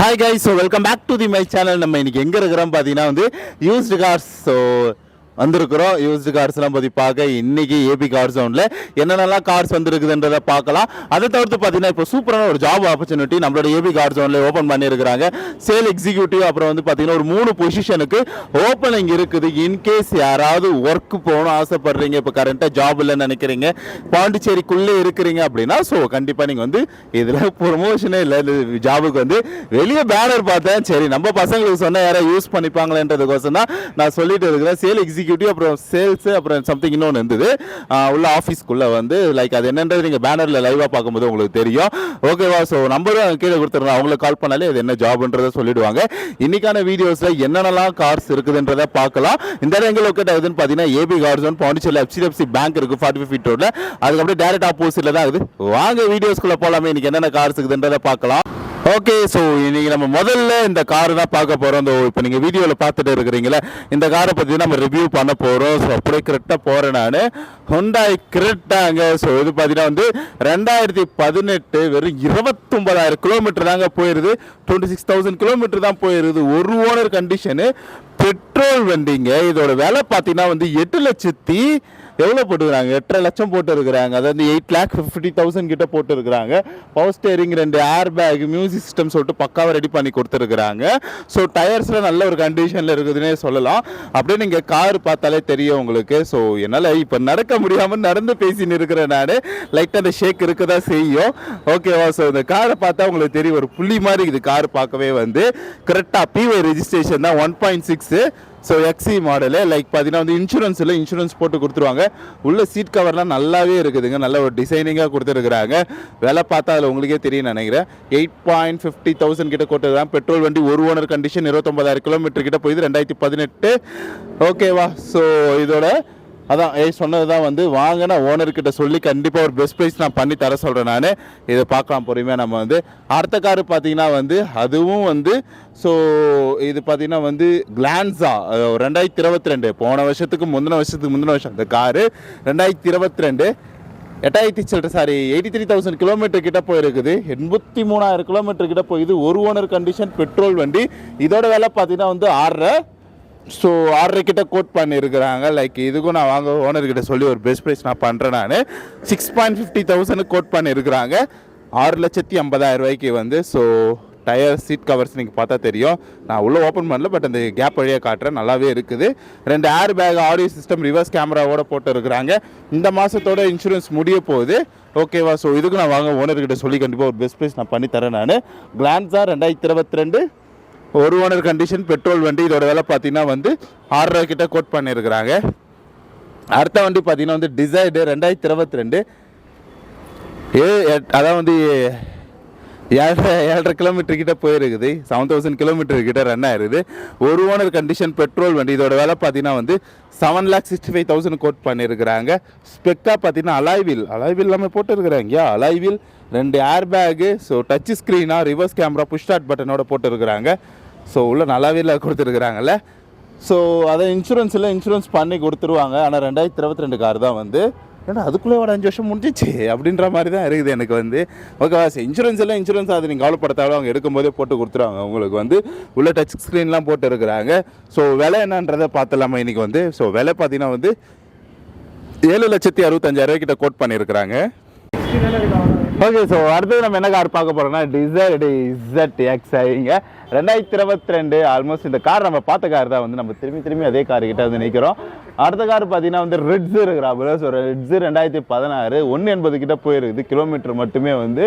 Hi guys, so welcome back to my channel. நம்ம இன்னைக்கு எங்க இருக்கிறோம் பாத்தீங்கன்னா வந்து used cars. So வந்திருக்கிறோம் யூஸ்டு கார்ஸ்லாம் பற்றி பார்க்க இன்னைக்கு ஏபி கார் ஜோனில் என்னென்னலாம் கார்ஸ் வந்துருக்குதுன்றதை பார்க்கலாம். அதை தவிர்த்து பார்த்தீங்கன்னா இப்போ சூப்பரான ஒரு ஜாப் ஆப்பர்ச்சுனிட்டி நம்மளோட ஏபி கார் ஜோனில் ஓப்பன் பண்ணியிருக்கிறாங்க. சேல் எக்ஸிக்யூட்டிவ் அப்புறம் வந்து பார்த்தீங்கன்னா ஒரு 3 பொசிஷனுக்கு ஓப்பனிங் இருக்குது. இன்கேஸ் யாராவது ஒர்க்கு போகணும் ஆசைப்படுறீங்க, இப்போ கரண்ட்டாக ஜாப் இல்லைன்னு நினைக்கிறீங்க, பாண்டிச்சேரிக்குள்ளே இருக்கிறீங்க அப்படின்னா ஸோ கண்டிப்பாக நீங்கள் வந்து இதில் ப்ரொமோஷனே இல்லை. ஜாபுக்கு வந்து வெளியே பேனர் பார்த்தேன், சரி நம்ம பசங்களுக்கு சொன்னால் யாராவது யூஸ் பண்ணிப்பாங்களேன்றதுக்கோசம் தான் நான் சொல்லிட்டு இருக்கிறேன். சேல் எக்ஸிக்யூட்டிவ் அப்புறம் சேல்ஸ் அப்புறம் சம்திங் இன்னொன்று இருந்தது உள்ள ஆஃபீஸ்க்குள்ளே வந்து லைக் அது என்னன்றது நீங்கள் பேனரில் லைவாக பார்க்கும்போது உங்களுக்கு தெரியும். ஓகேவா? ஸோ நம்பரும் கீழே கொடுத்துருங்க, அவங்களுக்கு கால் பண்ணாலே இது என்ன ஜாப்ன்றதை சொல்லிடுவாங்க. இன்னைக்கான வீடியோஸில் என்னென்னலாம் கார்ஸ் இருக்குதுன்றதை பார்க்கலாம். இந்த இடம் எங்கே லொக்கேட் ஆகுதுன்னு பார்த்தீங்கன்னா ஏபி கார் ஜோன் பாண்டிச்சேரியில் HDFC பேங்க் இருக்குது 45 ஃபீட் ரோடில். அதுக்கப்புறம் டேரக்ட் ஆப்போசிட்டில் தான் இருக்குது. வாங்க வீடியோஸ்குள்ளே போகலாமே, இன்னைக்கு என்னென்ன கார்ஸ் இருக்குதுன்றதை பார்க்கலாம். ஓகே, ஸோ இன்னைக்கு நம்ம முதல்ல இந்த கார் தான் பார்க்க போகிறோம். இப்போ நீங்கள் வீடியோவில் பார்த்துட்டு இருக்கிறீங்களா, இந்த காரை பற்றி நம்ம ரிவ்யூ பண்ண போகிறோம். ஸோ அப்படியே கரெக்டாக போகிறேன் நான். ஹுண்டாய் கிரெட்டாங்க. ஸோ இது பார்த்தீங்கன்னா வந்து 2018 வெறும் 29,000 கிலோமீட்டர் தாங்க போயிருது. 26,000 கிலோமீட்டர் தான் போயிருது. ஒரு ஓனர் கண்டிஷனு பெட்ரோல் வண்டிங்க. இதோட விலை பார்த்தீங்கன்னா வந்து 8 லட்சத்தி எவ்வளோ போட்டுருக்காங்க, 8.5 லட்சம் போட்டு இருக்கிறாங்க. அதாவது 8,50,000 கிட்ட போட்டு இருக்கிறாங்க. Power steering, 2 air back, music system சொல்லிட்டு பக்காவை ரெடி பண்ணி கொடுத்துருக்குறாங்க. ஸோ டயர்ஸில் நல்ல ஒரு கண்டிஷனில் இருக்குதுன்னே சொல்லலாம். அப்படியே நீங்கள் கார் பார்த்தாலே தெரியும் உங்களுக்கு. ஸோ என்னால் இப்போ நடக்க முடியாமல் நடந்து பேசின்னு இருக்கிறேன் நான். லைட்டாக அந்த ஷேக் இருக்க தான் செய்யும். ஓகேவா? ஸோ இந்த காரை பார்த்தா உங்களுக்கு தெரியும், ஒரு புள்ளி மாதிரி இது கார் பார்க்கவே வந்து. கரெக்டாக PY ரெஜிஸ்ட்ரேஷன் தான், 1.6. So XE model. லைக் பார்த்தீங்கன்னா வந்து இன்சூரன்ஸ் போட்டு கொடுத்துருவாங்க. உள்ள சீட் கவர்லாம் நல்லாவே இருக்குதுங்க, நல்ல ஒரு டிசைனிங்காக கொடுத்துருக்குறாங்க. விலை பார்த்தா அதில் உங்களுக்கே தெரியும் நினைக்கிறேன். 8,50,000 கிட்ட கொடுத்துருக்காங்க. பெட்ரோல் வண்டி ஒரு ஓனர் கண்டிஷன் 29,000 கிலோமீட்டர் கிட்ட போயிது 2018. ஓகேவா? ஸோ இதோட அதான் சொன்னது தான் வந்து வாங்கின ஓனர்கிட்ட சொல்லி கண்டிப்பாக ஒரு பெஸ்ட் ப்ரைஸ் நான் பண்ணி தர சொல்கிறேன் நான். இதை பார்க்கலாம் பொறுமையாக. நம்ம வந்து அடுத்த காரு பார்த்தீங்கன்னா வந்து அதுவும் வந்து ஸோ இது பார்த்தீங்கன்னா வந்து கிளான்ஸா 2022 போன வருஷத்துக்கு முந்தின வருஷம் இந்த காரு 2022 83,000 கிலோமீட்டர் கிட்ட போயிருக்குது. 83,000 கிலோமீட்டர் கிட்ட போயிது. ஒரு ஓனர் கண்டிஷன் பெட்ரோல் வண்டி. இதோட விலை பார்த்தீங்கன்னா வந்து 6.5 கிட்ட கோட் பண்ணியிருக்கிறாங்க. லைக் இதுக்கும் நான் வாங்க ஓனர்கிட்ட சொல்லி ஒரு பெஸ்ட் ப்ரைஸ் நான் பண்ணுறேன் நான். 6,50,000 கோட் பண்ணியிருக்கிறாங்க 6,50,000 வந்து. ஸோ டயர், சீட் கவர்ஸ் நீங்கள் பார்த்தா தெரியும். நான் உள்ளே ஓப்பன் பண்ணல, பட் அந்த கேப் வழியாக காட்டுறேன், நல்லாவே இருக்குது. 2 air bag, audio system, reverse கேமராவோட போட்டு இருக்கிறாங்க. இந்த மாதத்தோட இன்சூரன்ஸ் முடிய போகுது. ஓகேவா? ஸோ இதுக்கு நான் வாங்க ஓனர்கிட்ட சொல்லி கண்டிப்பாக ஒரு பெஸ்ட் ப்ரைஸ் நான் பண்ணி தரேன் நான். கிளான்ஸா 2022 ஒரு ஓனர் கண்டிஷன் பெட்ரோல் வண்டி. இதோட விலை பார்த்தீங்கன்னா வந்து 6.5 கிட்ட கோட் பண்ணியிருக்கிறாங்க. அடுத்த வண்டி பார்த்தீங்கன்னா வந்து டிசைடு 2022 அதான் வந்து 7.5 கிலோமீட்டர் கிட்ட போயிருக்குது. 7,000 கிலோமீட்டர் கிட்ட ரன் ஆயிருது. ஒரு ஓனர் கண்டிஷன் பெட்ரோல் வண்டி. இதோட விலை பார்த்தீங்கன்னா வந்து 7,65,000 கோட் பண்ணியிருக்கிறாங்க. ஸ்பெக்காக பார்த்தீங்கன்னா அலாய்வில் எல்லாமே போட்டுருக்குறாங்க. அலாய்வில் 2 ஏர் பேகு, ஸோ டச் ஸ்க்ரீனா, ரிவர்ஸ் கேமரா, புஷ் ஸ்டார்ட் பட்டனோட போட்டுருக்குறாங்க. ஸோ உள்ள நல்லாவே கொடுத்துருக்குறாங்கல்ல. ஸோ அதை இன்சூரன்ஸ் பண்ணி கொடுத்துருவாங்க. ஆனால் 2022 கார் தான் வந்து. ஏன்னா அதுக்குள்ளே ஒரு 5 வருஷம் முடிஞ்சிச்சு அப்படின்ற மாதிரி தான் இருக்குது எனக்கு வந்து. ஓகேவா? இன்சூரன்ஸ் அது நீங்கள் கவலைப்படுத்தாலும் அவங்க எடுக்கும்போதே போட்டு கொடுத்துருவாங்க உங்களுக்கு வந்து. உள்ள டச் ஸ்க்ரீன்லாம் போட்டு இருக்கிறாங்க. ஸோ விலை என்னன்றதை பார்த்துலாமா இன்றைக்கி வந்து. ஸோ விலை பார்த்தீங்கன்னா வந்து 7,65,000 கிட்ட கோட் பண்ணியிருக்கிறாங்க. ஓகே, ஸோ அடுத்தது நம்ம என்ன கார் பார்க்க போகிறோம்னா டிசைடு ZXIங்க 2022. ஆல்மோஸ்ட் இந்த கார் நம்ம பார்த்த கார் தான் வந்து. நம்ம திரும்பி அதே கார் கிட்ட வந்து நிற்கிறோம். அடுத்த கார் பார்த்தீங்கன்னா வந்து ரெட்ஸு இருக்கிறாப்புல. ஸோ ரெட்ஸு 2016 180 கிட்ட போயிருக்குது. கிலோமீட்டர் மட்டுமே வந்து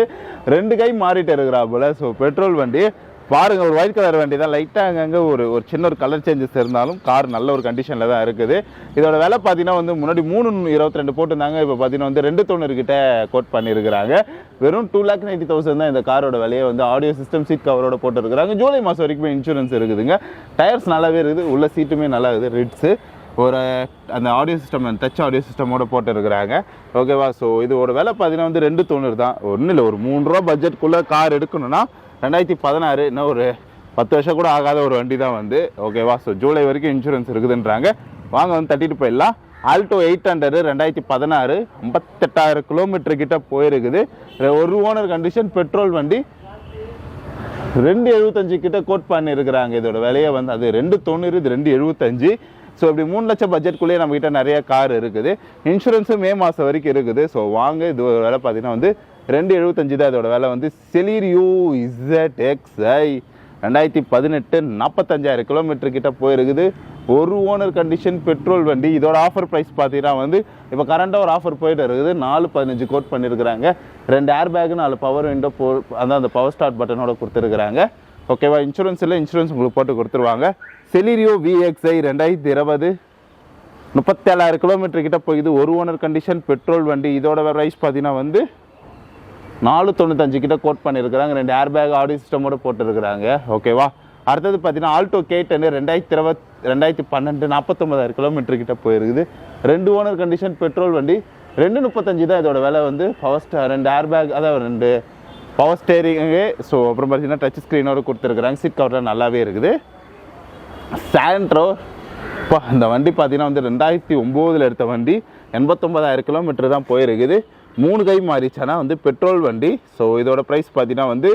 2 கை மாறிட்டு இருக்கிறாப்புல. ஸோ பெட்ரோல் வண்டி பாருங்கள், ஒரு ஒயிட் கலர் வண்டி தான். லைட்டாக அங்கங்கே ஒரு சின்ன ஒரு கலர் சேஞ்சஸ் இருந்தாலும் கார் நல்ல ஒரு கண்டிஷனில் தான் இருக்குது. இதோட விலை பார்த்தீங்கன்னா வந்து முன்னாடி 3,22 போட்டிருந்தாங்க. இப்போ பார்த்தீங்கன்னா வந்து 2,90 கிட்ட கோட் பண்ணியிருக்கிறாங்க. வெறும் 2,90,000 தான் இந்த காரோட விலையை வந்து. ஆடியோ சிஸ்டம், சீட் கவரோட போட்டுருக்குறாங்க. ஜூலை மாதம் வரைக்குமே இன்சூரன்ஸ் இருக்குதுங்க. டயர்ஸ் நல்லாவே இருக்குது. உள்ள சீட்டுமே நல்லா இருக்குது. ரிட்ஸு ஒரு அந்த ஆடியோ சிஸ்டம், டச் ஆடியோ சிஸ்டமோட போட்டுருக்குறாங்க. ஓகேவா? ஸோ இதோட விலை பார்த்தீங்கன்னா வந்து 2,90 தான். ஒன்றும் இல்லை, ஒரு 3 ரூபா பட்ஜெட்குள்ளே கார் எடுக்கணும்னா 2016 இன்னும் ஒரு 10 வருஷம் கூட ஆகாத ஒரு வண்டி தான் வந்து. ஓகேவா? ஸோ ஜூலை வரைக்கும் இன்சூரன்ஸ் இருக்குதுன்றாங்க. வாங்க வந்து தட்டிட்டு போயிடலாம். ஆல்டோ 800 2016 58,000 கிலோமீட்டர் கிட்ட போயிருக்குது. ஒரு ஓனர் கண்டிஷன் பெட்ரோல் வண்டி. 275 கிட்ட கோட் பண்ணியிருக்கிறாங்க. இதோட விலையை வந்து அது 290, இது 275. ஸோ இப்படி 3 லட்சம் பட்ஜெட்குள்ளேயே நம்மகிட்ட நிறைய கார் இருக்குது. இன்சூரன்ஸும் மே மாதம் வரைக்கும் இருக்குது. ஸோ வாங்க, இது விலை பார்த்தீங்கன்னா வந்து 275 தான் இதோட விலை வந்து. செலீரியோ ZXi 2018 45,000 கிலோமீட்டர் கிட்ட போயிருக்குது. ஒரு ஓனர் கண்டிஷன் பெட்ரோல் வண்டி. இதோட ஆஃபர் ப்ரைஸ் பார்த்தீங்கன்னா வந்து இப்போ கரண்டாக ஒரு ஆஃபர் போயிட்டு இருக்குது. 415 கோட் பண்ணியிருக்கிறாங்க. 2 ஏர் பேக், 4 பவர் விண்டோ அதான் அந்த பவர் ஸ்டார்ட் பட்டனோட கொடுத்துருக்குறாங்க. ஓகேவா? இன்சூரன்ஸ் இல்லை, இன்சூரன்ஸ் உங்களுக்கு போட்டு கொடுத்துருவாங்க. செலீரியோ VXi 2020 37,000 கிலோமீட்டர் கிட்ட போகுது. ஒரு ஓனர் கண்டிஷன் பெட்ரோல் வண்டி. இதோட ப்ரைஸ் பார்த்தீங்கன்னா வந்து 495 கிட்ட கோட் பண்ணியிருக்கிறாங்க. 2 ஏர் பேக் ஆடியோ சிஸ்டமோட போட்டுருக்குறாங்க. ஓகேவா? அடுத்தது பார்த்தீங்கன்னா ஆல்டோ K10 2012 49,000 கிலோமீட்டர் கிட்ட போயிருக்குது. 2 ஓனர் கண்டிஷன் பெட்ரோல் வண்டி. 235 தான் இதோட விலை வந்து. பவர் 2 ஏர் பேக், அதாவது 2 பவர் ஸ்டேரிங்கு. ஸோ அப்புறம் பார்த்தீங்கன்னா டச் ஸ்க்ரீனோட கொடுத்துருக்குறாங்க. சீட் கவர்லாம் நல்லாவே இருக்குது. சாண்ட்ரோ இப்போ இந்த வண்டி பார்த்தீங்கன்னா வந்து 2009 எடுத்த வண்டி. 89,000 கிலோமீட்டர் தான் போயிருக்குது. 3 கை மாறிச்சானா வந்து பெட்ரோல் வண்டி. ஸோ இதோட ப்ரைஸ் பார்த்தீங்கன்னா வந்து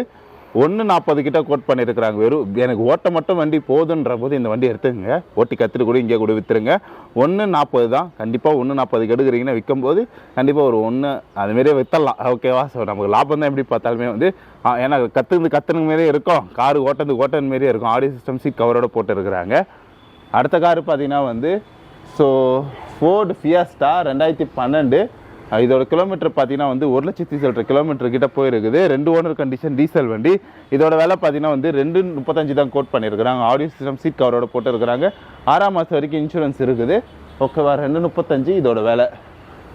140 கிட்ட கோட் பண்ணியிருக்கிறாங்க. வெறும் எனக்கு ஓட்ட மட்டும் வண்டி போதுன்ற போது இந்த வண்டி எடுத்துங்க. ஓட்டி கற்றுட்டு கூட இங்கே கூட விற்றுருங்க. 140 தான். கண்டிப்பாக 140 எடுக்கிறீங்கன்னா விற்கும்போது கண்டிப்பாக ஒரு 1 அதுமாரியே விற்றலாம். ஓகேவா? ஸோ நமக்கு லாபம் தான் எப்படி பார்த்தாலுமே வந்து. ஏன்னா கற்றுனுக்கு மாரியே இருக்கும், காரு ஓட்டது மாரியே இருக்கும். ஆடியோ சிஸ்டம் சீட் கவரோட போட்டுருக்குறாங்க. அடுத்த காரு பார்த்தீங்கன்னா வந்து ஸோ ஃபோர்டு ஃபியஸ்டா 2012. இதோட கிலோமீட்டர் பார்த்தீங்கன்னா வந்து 1,00,000 கிலோமீட்டர் கிட்ட போயிருக்குது. 2 ஓனர் கண்டிஷன் டீசல் வண்டி. இதோட விலை பார்த்தீங்கன்னா வந்து 235 தான் கோட் பண்ணியிருக்கிறாங்க. ஆடியோ சிஸ்டம் சீட் கவரோட போட்டுருக்குறாங்க. 6ஆம் மாதம் வரைக்கும் இன்சூரன்ஸ் இருக்குது. ஓகேவா? 235 இதோட விலை.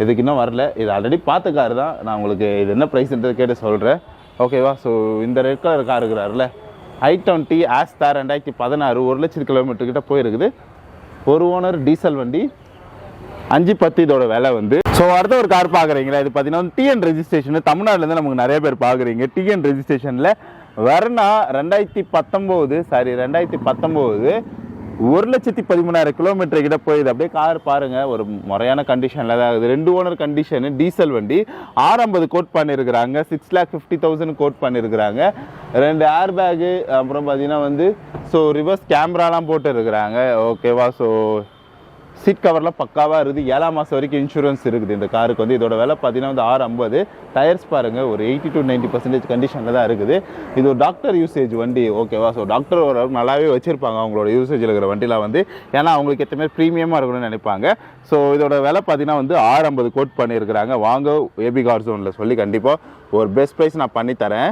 இதுக்கு இன்னும் வரல. இது ஆல்ரெடி பார்த்த கார் தான். நான் உங்களுக்கு இது என்ன ப்ரைஸ்ன்றது கேட்டு சொல்கிறேன். ஓகேவா? ஸோ இந்த ரெட் கலர் கார் இருக்கிறாருல, i20 ஆஸ்தா 2016 1,00,000 கிலோமீட்டர் கிட்ட போயிருக்குது. ஒரு ஓனர் டீசல் வண்டி. 510 இதோட விலை வந்து. ஸோ அடுத்த ஒரு கார் பார்க்குறீங்களா? இது பார்த்தீங்கன்னா TN ரெஜிஸ்ட்ரேஷன். தமிழ்நாட்டிலேருந்து நமக்கு நிறைய பேர் பார்க்குறீங்க. TN ரெஜிஸ்ட்ரேஷனில் வர்ணா 2019 1,13,000 கிலோமீட்டர் கிட்ட போயிடுது. அப்படியே கார் பாருங்கள், ஒரு முறையான கண்டிஷனில் தான் இருக்குது. 2 ஓனர் கண்டிஷனு டீசல் வண்டி. 650 கோட் பண்ணியிருக்கிறாங்க. 6,50,000 கோட் பண்ணியிருக்கிறாங்க. 2 ஏர் பேகு, அப்புறம் பார்த்தீங்கன்னா வந்து ஸோ ரிவர்ஸ் கேமராலாம் போட்டு இருக்கிறாங்க. ஓகேவா? ஸோ சீட் கவர்லாம் பக்காவாக இருக்குது. 7ஆம் மாதம் வரைக்கும் இன்சூரன்ஸ் இருக்குது இந்த காருக்கு வந்து. இதோட விலை பார்த்தீங்கன்னா வந்து 650. டயர்ஸ் பாருங்கள், ஒரு 80 to 90% கண்டிஷனில் தான் இருக்குது. இது ஒரு டாக்டர் யூசேஜ் வண்டி. ஓகேவா? ஸோ டாக்டர் ஓரளவுக்கு நல்லாவே வச்சுருப்பாங்க அவங்களோட யூசேஜில் இருக்கிற வண்டிலாம் வந்து. ஏன்னா அவங்களுக்கு எத்தனை ப்ரீமியமாக இருக்கணும்னு நினைப்பாங்க. ஸோ இதோட விலை பார்த்தீங்கன்னா வந்து 650 கோட் பண்ணியிருக்கிறாங்க. வாங்க, ஏபி கார் ஜோனில் சொல்லி கண்டிப்பாக ஒரு பெஸ்ட் ப்ரைஸ் நான் பண்ணித்தரேன்.